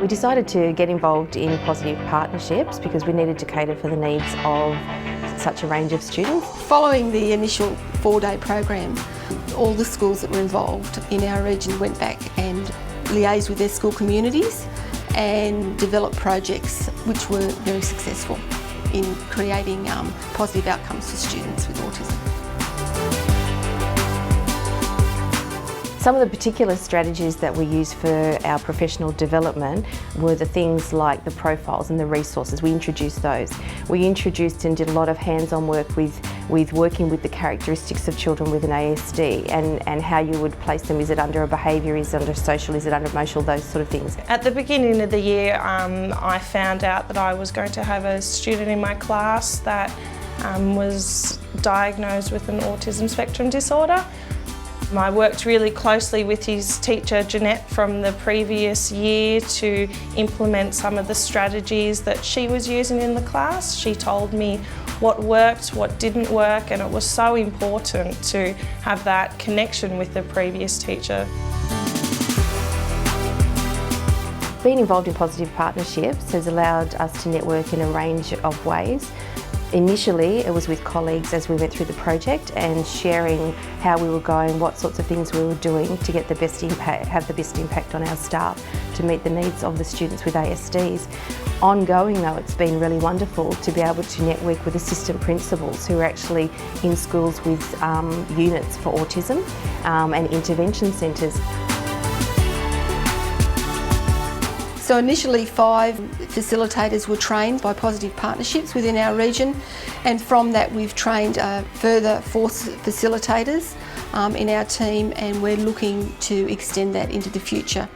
We decided to get involved in positive partnerships because we needed to cater for the needs of such a range of students. Following the initial 4-day program, all the schools that were involved in our region went back and liaised with their school communities and developed projects which were very successful in creating positive outcomes for students with autism. Some of the particular strategies that we use for our professional development were the things like the profiles and the resources. We introduced those. We introduced and did a lot of hands-on work with working with the characteristics of children with an ASD and how you would place them. Is it under a behaviour, is it under social, is it under emotional, those sort of things. At the beginning of the year, I found out that I was going to have a student in my class that was diagnosed with an autism spectrum disorder. I worked really closely with his teacher Jeanette from the previous year to implement some of the strategies that she was using in the class. She told me what worked, what didn't work, and it was so important to have that connection with the previous teacher. Being involved in positive partnerships has allowed us to network in a range of ways. Initially, it was with colleagues as we went through the project and sharing how we were going, what sorts of things we were doing to get the best impact, have the best impact on our staff to meet the needs of the students with ASDs. Ongoing though, it's been really wonderful to be able to network with assistant principals who are actually in schools with units for autism and intervention centres. So initially 5 facilitators were trained by positive partnerships within our region, and from that we've trained further 4 facilitators in our team, and we're looking to extend that into the future.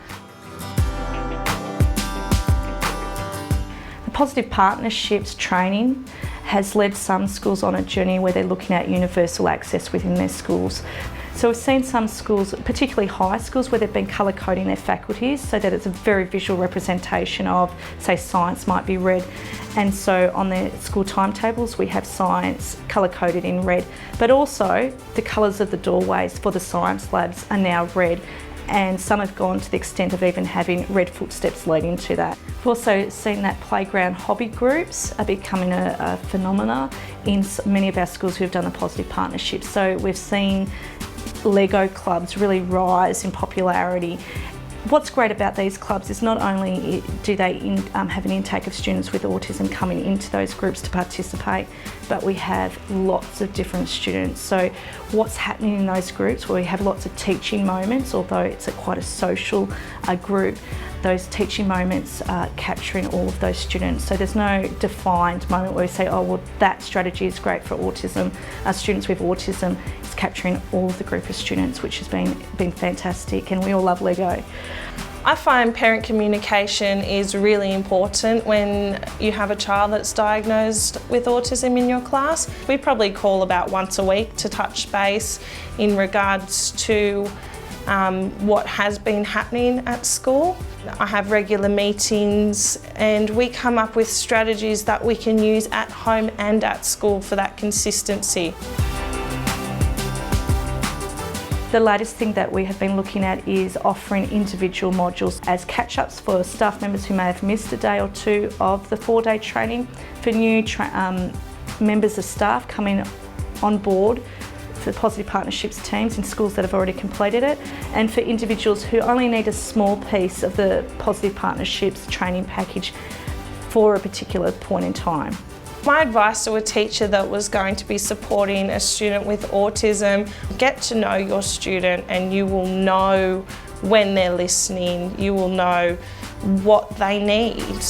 The positive partnerships training has led some schools on a journey where they're looking at universal access within their schools. So we've seen some schools, particularly high schools, where they've been colour coding their faculties so that it's a very visual representation of, say, science might be red. And so on their school timetables we have science colour coded in red, but also the colours of the doorways for the science labs are now red. And some have gone to the extent of even having red footsteps leading to that. We've also seen that playground hobby groups are becoming a phenomena in many of our schools who have done the positive partnerships. So we've seen Lego clubs really rise in popularity. What's great about these clubs is not only do they have an intake of students with autism coming into those groups to participate, but we have lots of different students. So what's happening in those groups, where we have lots of teaching moments, although it's quite a social group, those teaching moments are capturing all of those students. So there's no defined moment where we say, oh, well, that strategy is great for autism. Students with autism is capturing all of the group of students, which has been fantastic, and we all love Lego. I find parent communication is really important when you have a child that's diagnosed with autism in your class. We probably call about once a week to touch base in regards to what has been happening at school. I have regular meetings and we come up with strategies that we can use at home and at school for that consistency. The latest thing that we have been looking at is offering individual modules as catch-ups for staff members who may have missed a day or 2 of the 4-day training, for new members of staff coming on board for positive partnerships teams in schools that have already completed it, and for individuals who only need a small piece of the positive partnerships training package for a particular point in time. My advice to a teacher that was going to be supporting a student with autism: get to know your student and you will know when they're listening, you will know what they need.